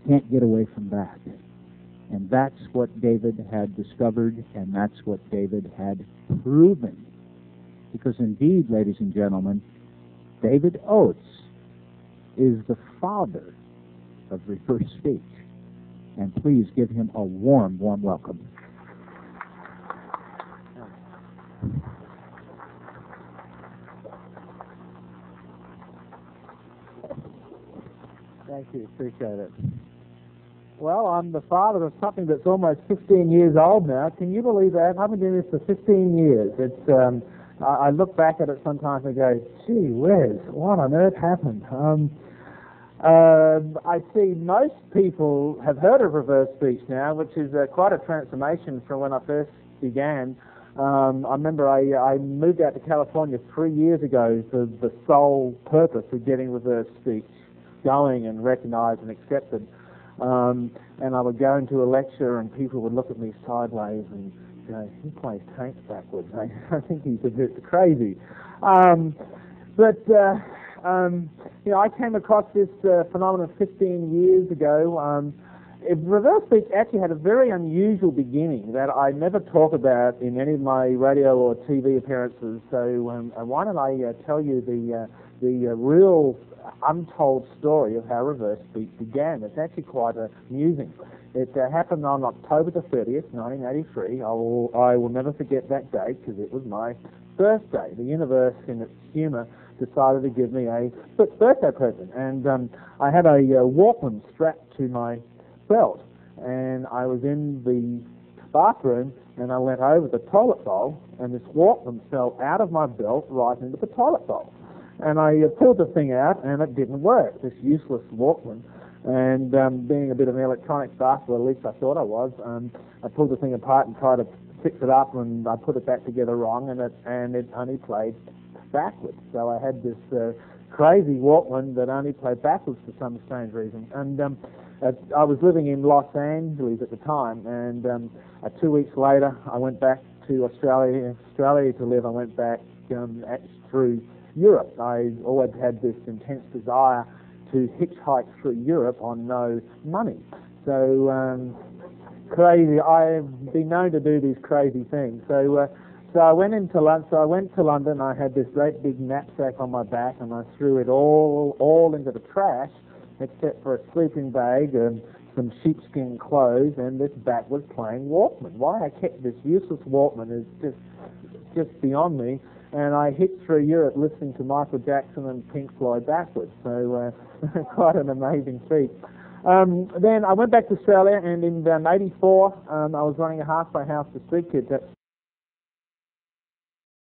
can't get away from that. And that's what David had discovered, and that's what David had proven. Because indeed, ladies and gentlemen, David Oates is the father of reverse speech. And please give him a warm, warm welcome. Thank you, appreciate it. Well, I'm the father of something that's almost 15 years old now. Can you believe that? I've been doing this for 15 years. It's I look back at it sometimes and go, gee whiz, what on earth happened? I see most people have heard of reverse speech now, which is quite a transformation from when I first began. I remember I moved out to California 3 years ago for the sole purpose of getting reverse speech going and recognized and accepted. And I would go into a lecture and people would look at me sideways and go, he plays tanks backwards. I think he's a bit crazy. You know, I came across this phenomenon 15 years ago. Reverse speech actually had a very unusual beginning that I never talk about in any of my radio or TV appearances. So why don't I tell you the real untold story of how reverse speech began. It's actually quite amusing. It happened on October the 30th, 1983. I will never forget that date because it was my birthday. The universe, in its humor, decided to give me a birthday present. And I had a Walkman strapped to my belt. And I was in the bathroom and I went over the toilet bowl and this Walkman fell out of my belt right into the toilet bowl. And I pulled the thing out, and it didn't work, this useless Walkman. And being a bit of an electronics buff, or at least I thought I was, I pulled the thing apart and tried to fix it up, and I put it back together wrong, and it only played backwards. So I had this crazy Walkman that only played backwards for some strange reason. And I was living in Los Angeles at the time, and 2 weeks later, I went back to Australia to live. I went back through Europe. I always had this intense desire to hitchhike through Europe on no money. So crazy. I've been known to do these crazy things. So I went into London. So I went to London. I had this great big knapsack on my back, and I threw it all into the trash, except for a sleeping bag and some sheepskin clothes and this backwards playing Walkman. Why I kept this useless Walkman is just beyond me. And I hitched through Europe listening to Michael Jackson and Pink Floyd backwards. So quite an amazing feat. Then I went back to Australia, and in '84 I was running a halfway house for street kids.